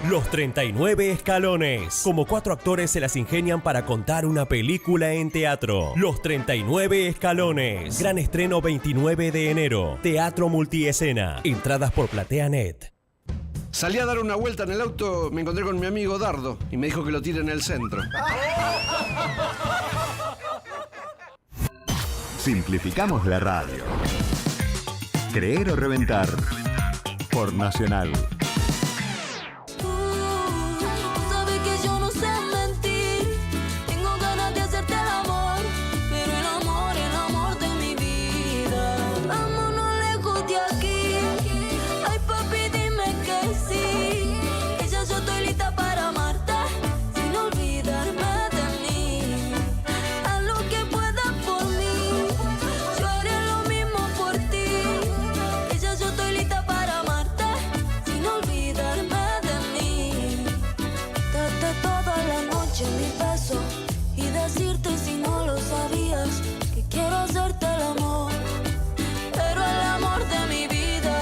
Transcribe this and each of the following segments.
Los 39 escalones. Como 4 actores se las ingenian para contar una película en teatro. Los 39 escalones. Gran estreno 29 de enero. Teatro multiescena. Entradas por PlateaNet. Salí a dar una vuelta en el auto, me encontré con mi amigo Dardo y me dijo que lo tire en el centro. Simplificamos la radio. Creer o reventar. Por Nacional. Y decirte si no lo sabías que quiero hacerte el amor, pero el amor de mi vida.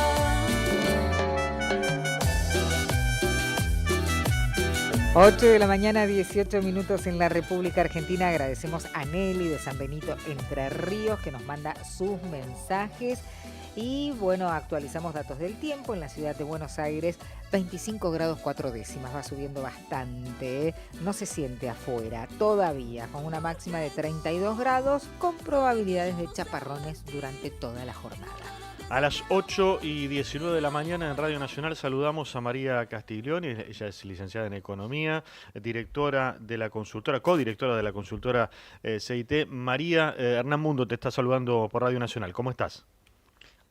8 de la mañana, 18 minutos en la República Argentina. Agradecemos a Nelly de San Benito, Entre Ríos, que nos manda sus mensajes. Y bueno, actualizamos datos del tiempo en la ciudad de Buenos Aires. 25 grados 4 décimas, va subiendo bastante, ¿eh? No se siente afuera todavía, con una máxima de 32 grados, con probabilidades de chaparrones durante toda la jornada. A las 8:19 de la mañana en Radio Nacional saludamos a María Castiglioni. Ella es licenciada en Economía, directora de la consultora, codirectora de la consultora CIT. María, Hernán Mundo te está saludando por Radio Nacional. ¿Cómo estás?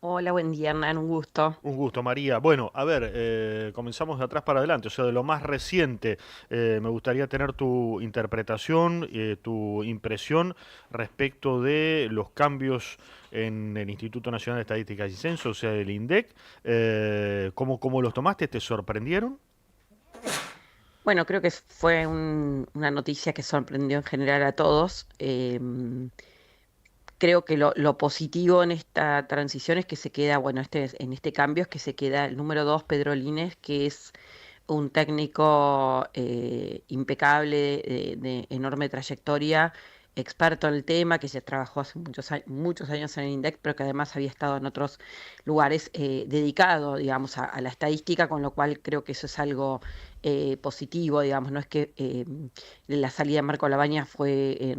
Hola, buen día, Hernán, un gusto. Un gusto, María. Bueno, a ver, comenzamos de atrás para adelante, o sea, de lo más reciente. Me gustaría tener tu interpretación, tu impresión respecto de los cambios en el Instituto Nacional de Estadística y Censo, o sea, el INDEC. ¿Cómo los tomaste? ¿Te sorprendieron? Bueno, creo que fue una noticia que sorprendió en general a todos. Creo que lo positivo en esta transición es que se queda, bueno, en este cambio es que se queda el número 2, Pedro Lines, que es un técnico impecable, de enorme trayectoria, experto en el tema, que ya trabajó hace muchos años en el INDEC, pero que además había estado en otros lugares dedicado, digamos, a la estadística, con lo cual creo que eso es algo positivo, digamos. No es que la salida de Marco Labaña fue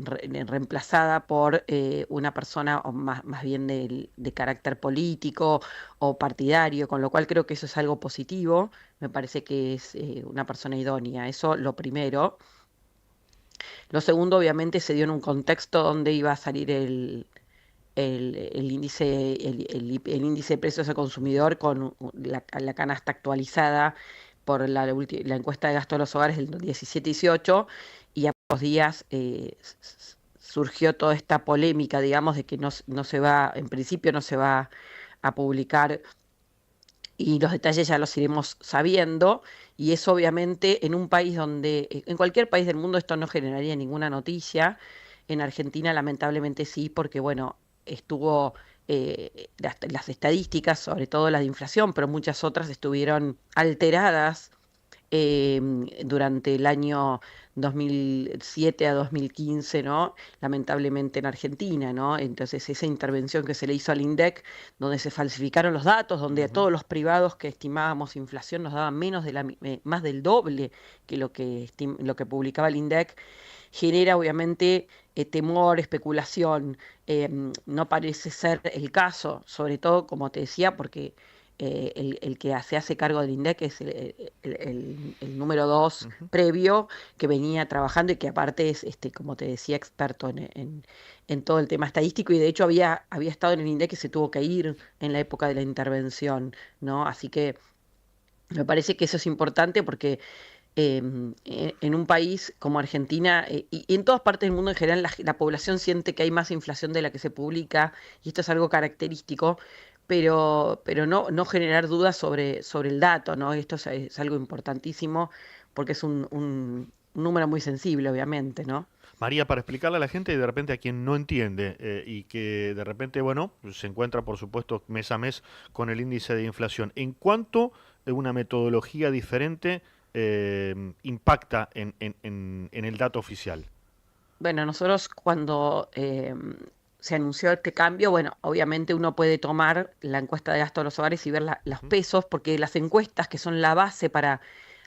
reemplazada por una persona o más bien de carácter político o partidario, con lo cual creo que eso es algo positivo. Me parece que es una persona idónea, eso lo primero. Lo segundo, obviamente, se dio en un contexto donde iba a salir el índice de precios al consumidor con la canasta actualizada por la encuesta de gasto de los hogares del 17-18, y a pocos días surgió toda esta polémica, digamos, de que no se va, en principio no se va a publicar, y los detalles ya los iremos sabiendo, y eso obviamente en un país donde, en cualquier país del mundo esto no generaría ninguna noticia. En Argentina lamentablemente sí, porque bueno, estuvo las estadísticas, sobre todo las de inflación, pero muchas otras estuvieron alteradas durante el año 2007 a 2015, ¿no? Lamentablemente en Argentina, ¿no? Entonces esa intervención que se le hizo al INDEC, donde se falsificaron los datos, donde a todos los privados que estimábamos inflación nos daban más del doble que lo que publicaba el INDEC, genera obviamente temor, especulación. No parece ser el caso, sobre todo, como te decía, porque el que se hace cargo del INDEC es el número 2 previo, que venía trabajando y que aparte es, como te decía, experto en todo el tema estadístico, y de hecho había estado en el INDEC y se tuvo que ir en la época de la intervención, ¿no? Así que me parece que eso es importante porque en un país como Argentina, y en todas partes del mundo en general, la población siente que hay más inflación de la que se publica, y esto es algo característico, pero no generar dudas sobre el dato, ¿no? Esto es algo importantísimo porque es un número muy sensible, obviamente, ¿no? María, para explicarle a la gente y de repente a quien no entiende y que de repente, bueno, se encuentra por supuesto mes a mes con el índice de inflación, ¿en cuánto una metodología diferente impacta en el dato oficial? Bueno, nosotros cuando se anunció este cambio, bueno, obviamente uno puede tomar la encuesta de gasto de los hogares y ver los pesos, porque las encuestas que son la base para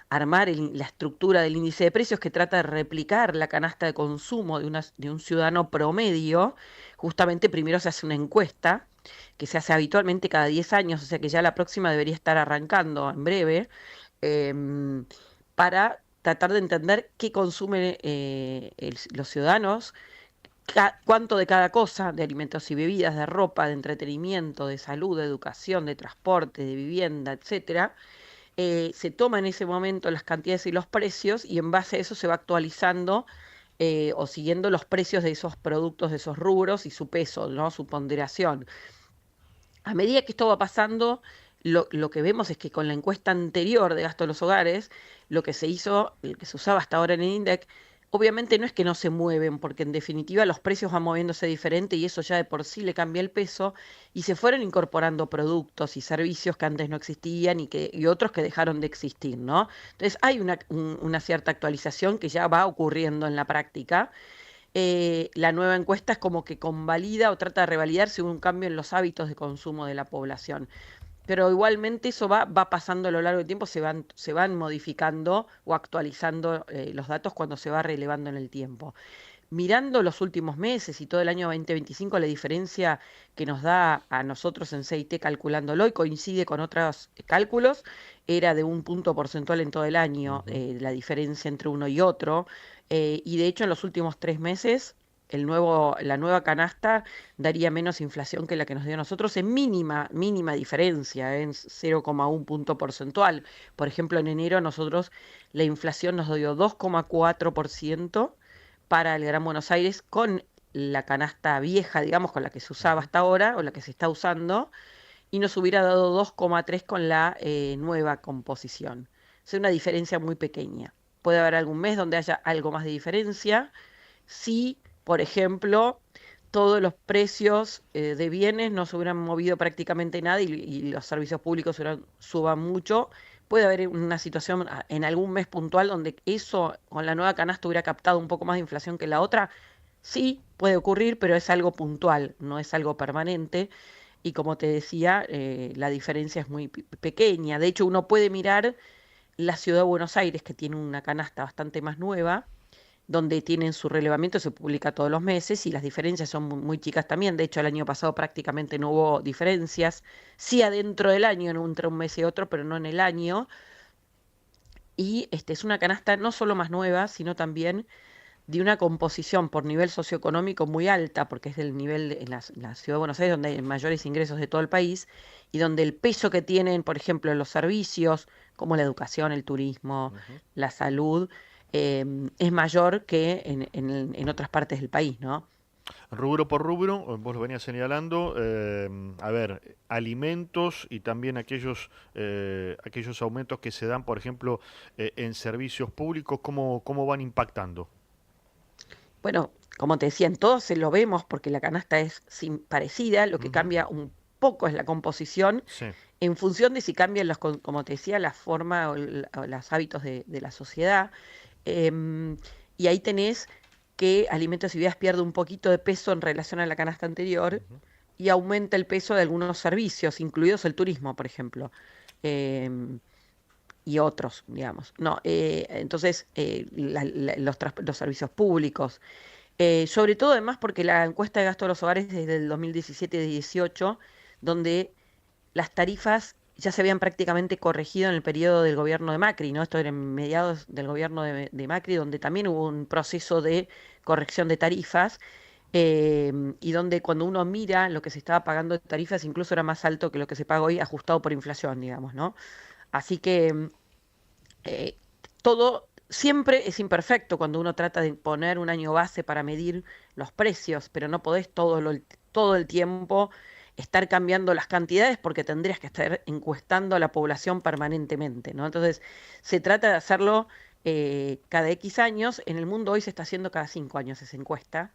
armar la estructura del índice de precios que trata de replicar la canasta de consumo de un ciudadano promedio, justamente primero se hace una encuesta que se hace habitualmente cada 10 años, o sea que ya la próxima debería estar arrancando en breve, em, para tratar de entender qué consumen los ciudadanos, cuánto de cada cosa, de alimentos y bebidas, de ropa, de entretenimiento, de salud, de educación, de transporte, de vivienda, etcétera. Se toma en ese momento las cantidades y los precios y en base a eso se va actualizando o siguiendo los precios de esos productos, de esos rubros y su peso, ¿no? Su ponderación. A medida que esto va pasando, lo que vemos es que con la encuesta anterior de gasto de los hogares, lo que se hizo, el que se usaba hasta ahora en el INDEC, obviamente no es que no se mueven, porque en definitiva los precios van moviéndose diferente y eso ya de por sí le cambia el peso, y se fueron incorporando productos y servicios que antes no existían y otros que dejaron de existir, ¿no? Entonces hay una cierta actualización que ya va ocurriendo en la práctica. La nueva encuesta es como que convalida o trata de revalidar según un cambio en los hábitos de consumo de la población. Pero igualmente eso va pasando a lo largo del tiempo, se van modificando o actualizando los datos cuando se va relevando en el tiempo. Mirando los últimos meses y todo el año 2025, la diferencia que nos da a nosotros en CIT calculándolo y coincide con otros cálculos, era de 1 punto porcentual en todo el año, la diferencia entre uno y otro. Y de hecho en los últimos 3 meses la nueva canasta daría menos inflación que la que nos dio a nosotros en mínima diferencia, en 0,1 punto porcentual. Por ejemplo, en enero a nosotros la inflación nos dio 2,4% para el Gran Buenos Aires con la canasta vieja, digamos, con la que se usaba hasta ahora o la que se está usando, y nos hubiera dado 2,3 con la nueva composición. Es una diferencia muy pequeña. Puede haber algún mes donde haya algo más de diferencia. Sí. Por ejemplo, todos los precios de bienes no se hubieran movido prácticamente nada y los servicios públicos suban mucho. Puede haber una situación en algún mes puntual donde eso con la nueva canasta hubiera captado un poco más de inflación que la otra. Sí, puede ocurrir, pero es algo puntual, no es algo permanente. Y como te decía, la diferencia es muy pequeña. De hecho, uno puede mirar la ciudad de Buenos Aires, que tiene una canasta bastante más nueva, donde tienen su relevamiento, se publica todos los meses y las diferencias son muy chicas también. De hecho, el año pasado prácticamente no hubo diferencias, sí adentro del año, entre un mes y otro, pero no en el año. Y es una canasta no solo más nueva, sino también de una composición por nivel socioeconómico muy alta, porque es del nivel en la Ciudad de Buenos Aires donde hay mayores ingresos de todo el país y donde el peso que tienen, por ejemplo, los servicios, como la educación, el turismo, la salud, es mayor que en otras partes del país, ¿no? Rubro por rubro, vos lo venías señalando, a ver, alimentos y también aquellos aumentos que se dan, por ejemplo, en servicios públicos, ¿cómo van impactando? Bueno, como te decía, en todos se lo vemos porque la canasta es parecida, lo que cambia un poco es la composición, Sí. en función de si cambian, como te decía, la forma o los hábitos de la sociedad. Y ahí tenés que alimentos y bebidas pierde un poquito de peso en relación a la canasta anterior y aumenta el peso de algunos servicios, incluidos el turismo, por ejemplo, y otros, digamos. No, entonces, los servicios públicos, sobre todo además porque la encuesta de gasto de los hogares desde el 2017-18, donde las tarifas ya se habían prácticamente corregido en el periodo del gobierno de Macri, ¿no? Esto era en mediados del gobierno de Macri, donde también hubo un proceso de corrección de tarifas, y donde cuando uno mira lo que se estaba pagando de tarifas, incluso era más alto que lo que se paga hoy, ajustado por inflación, digamos, ¿no? Así que todo siempre es imperfecto cuando uno trata de poner un año base para medir los precios, pero no podés todo el tiempo estar cambiando las cantidades porque tendrías que estar encuestando a la población permanentemente, ¿no? Entonces, se trata de hacerlo cada X años. En el mundo hoy se está haciendo cada 5 años esa encuesta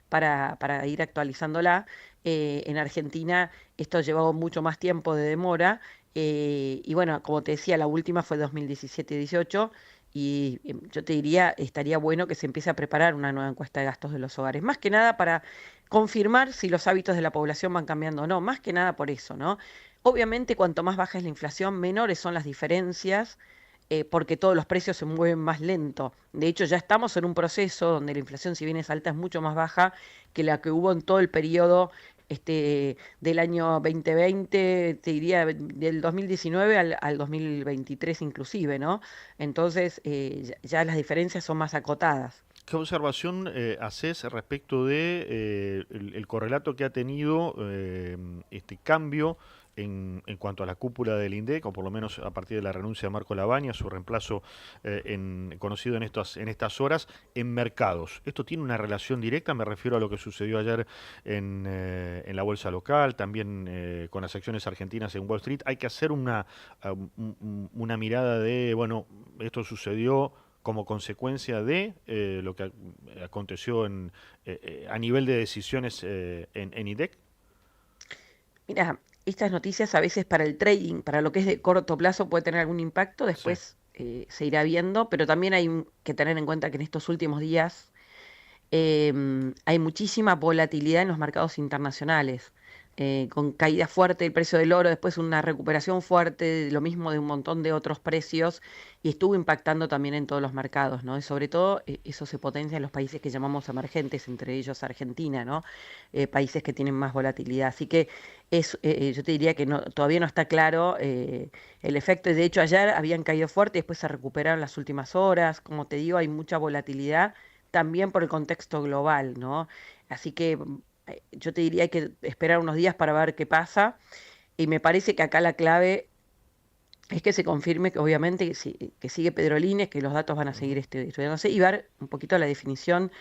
para ir actualizándola. En Argentina esto ha llevado mucho más tiempo de demora Y bueno, como te decía, la última fue 2017-18 y yo te diría, estaría bueno que se empiece a preparar una nueva encuesta de gastos de los hogares, más que nada para confirmar si los hábitos de la población van cambiando o no, más que nada por eso, ¿no? Obviamente, cuanto más baja es la inflación, menores son las diferencias, porque todos los precios se mueven más lento. De hecho, ya estamos en un proceso donde la inflación, si bien es alta, es mucho más baja que la que hubo en todo el periodo del año 2020, te diría del 2019 al 2023 inclusive, ¿no? Entonces, ya las diferencias son más acotadas. ¿Qué observación haces respecto de el correlato que ha tenido este cambio en cuanto a la cúpula del INDEC, o por lo menos a partir de la renuncia de Marco Labaña, su reemplazo conocido en estas horas, en mercados? ¿Esto tiene una relación directa? Me refiero a lo que sucedió ayer en la bolsa local, también con las acciones argentinas en Wall Street. Hay que hacer una mirada de, bueno, esto sucedió como consecuencia de lo que aconteció a nivel de decisiones en INDEC. Mira, estas noticias a veces para el trading, para lo que es de corto plazo, puede tener algún impacto, después se irá viendo, pero también hay que tener en cuenta que en estos últimos días hay muchísima volatilidad en los mercados internacionales, con caída fuerte del precio del oro, después una recuperación fuerte, lo mismo de un montón de otros precios, y estuvo impactando también en todos los mercados, ¿no? Y sobre todo eso se potencia en los países que llamamos emergentes, entre ellos Argentina, ¿no? Países que tienen más volatilidad. Así que yo te diría que todavía no está claro el efecto. De hecho, ayer habían caído fuerte y después se recuperaron las últimas horas. Como te digo, hay mucha volatilidad también por el contexto global, ¿no? Así que yo te diría que esperar unos días para ver qué pasa, y me parece que acá la clave es que se confirme que obviamente que sigue Pedrolines, que los datos van a seguir estudiándose, y ver un poquito la definición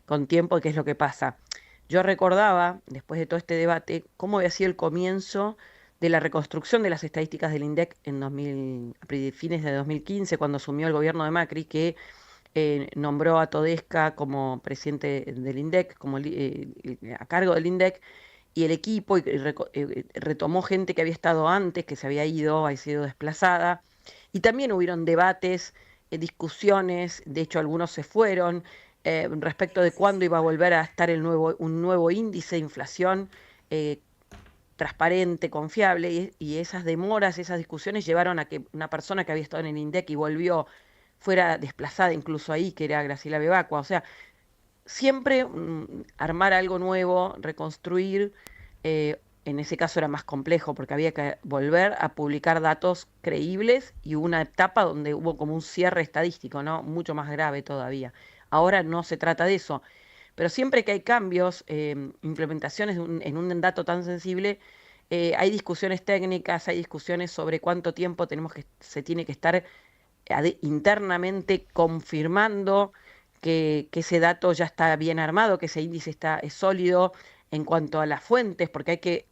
con tiempo de qué es lo que pasa. Yo recordaba, después de todo este debate, cómo había sido el comienzo de la reconstrucción de las estadísticas del INDEC a fines de 2015, cuando asumió el gobierno de Macri, que nombró a Todesca como presidente del INDEC, a cargo del INDEC, y el equipo retomó gente que había estado antes, que se había sido desplazada, y también hubieron debates, discusiones, de hecho algunos se fueron, respecto de cuándo iba a volver a estar un nuevo índice de inflación transparente, confiable, y esas demoras, esas discusiones llevaron a que una persona que había estado en el INDEC y volvió fuera desplazada incluso ahí, que era Graciela Bebacua. O sea, siempre armar algo nuevo, reconstruir, en ese caso era más complejo porque había que volver a publicar datos creíbles, y hubo una etapa donde hubo como un cierre estadístico, ¿no? Mucho más grave todavía. Ahora no se trata de eso, pero siempre que hay cambios, implementaciones en un dato tan sensible, hay discusiones técnicas, hay discusiones sobre cuánto tiempo se tiene que estar internamente confirmando que ese dato ya está bien armado, que ese índice es sólido en cuanto a las fuentes, porque hay que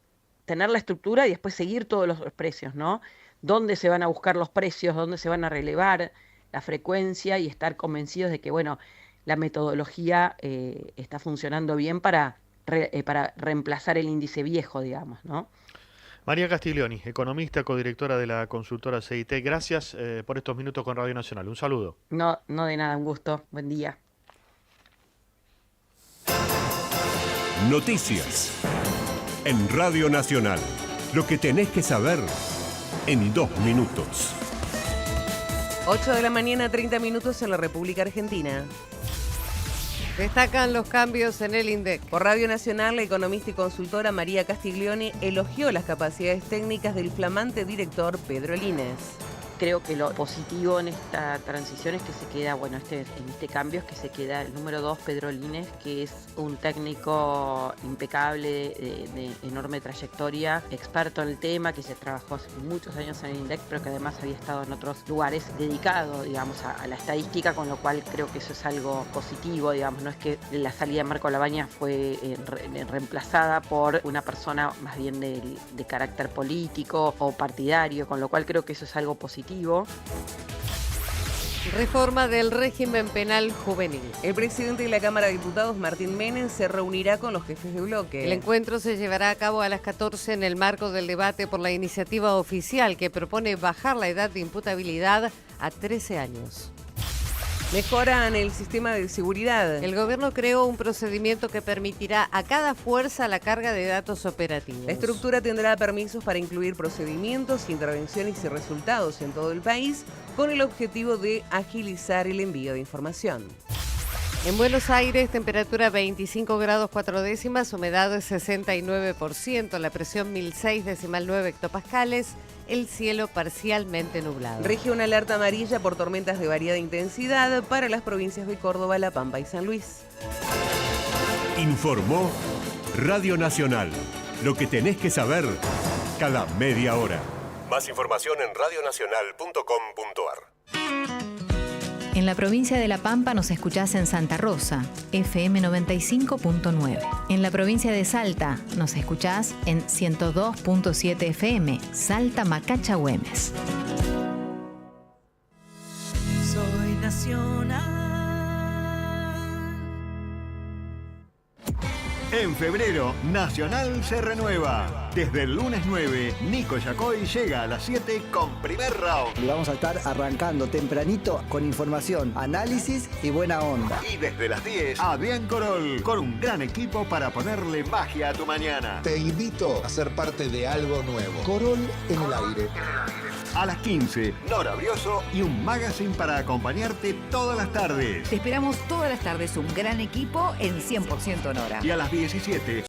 tener la estructura y después seguir todos los precios, ¿no? Dónde se van a buscar los precios, dónde se van a relevar la frecuencia, y estar convencidos de que, bueno, la metodología está funcionando bien para reemplazar el índice viejo, digamos, ¿no? María Castiglioni, economista, codirectora de la consultora CIT, gracias por estos minutos con Radio Nacional. Un saludo. No de nada, un gusto. Buen día. Noticias en Radio Nacional. Lo que tenés que saber en 2 minutos. 8 de la mañana, 30 minutos en la República Argentina. Destacan los cambios en el INDEC. Por Radio Nacional, la economista y consultora María Castiglioni elogió las capacidades técnicas del flamante director Pedrolines. Creo que lo positivo en esta transición es que se queda, en este cambio es que se queda el número 2, Pedrolines, que es un técnico impecable, de enorme trayectoria, experto en el tema, que se trabajó hace muchos años en el INDEC, pero que además había estado en otros lugares dedicado, digamos, a la estadística, con lo cual creo que eso es algo positivo, digamos. No es que la salida de Marco Labaña fue reemplazada por una persona más bien de carácter político o partidario, con lo cual creo que eso es algo positivo. Reforma del régimen penal juvenil. El presidente de la Cámara de Diputados, Martín Menem, se reunirá con los jefes de bloque. El encuentro se llevará a cabo a las 14 en el marco del debate por la iniciativa oficial que propone bajar la edad de imputabilidad a 13 años. Mejoran el sistema de seguridad. El gobierno creó un procedimiento que permitirá a cada fuerza la carga de datos operativos. La estructura tendrá permisos para incluir procedimientos, intervenciones y resultados en todo el país, con el objetivo de agilizar el envío de información. En Buenos Aires, temperatura 25 grados 4 décimas, humedad 69%, la presión 1006,9 hectopascales, el cielo parcialmente nublado. Rige una alerta amarilla por tormentas de variada intensidad para las provincias de Córdoba, La Pampa y San Luis. Informó Radio Nacional. Lo que tenés que saber cada media hora. Más información en radionacional.com.ar. En la provincia de La Pampa nos escuchás en Santa Rosa, FM 95.9. En la provincia de Salta nos escuchás en 102.7 FM, Salta Macacha Güemes. Soy nacional. En febrero, Nacional se renueva. Desde el lunes 9, Nico Yacoy llega a las 7 con primer round. Y vamos a estar arrancando tempranito con información, análisis y buena onda. Y desde las 10, Adrián Corol, con un gran equipo para ponerle magia a tu mañana. Te invito a ser parte de algo nuevo. Corol en el aire. A las 15, Nora Brioso y un magazine para acompañarte todas las tardes. Te esperamos todas las tardes, un gran equipo en 100% Nora. Y a las 17,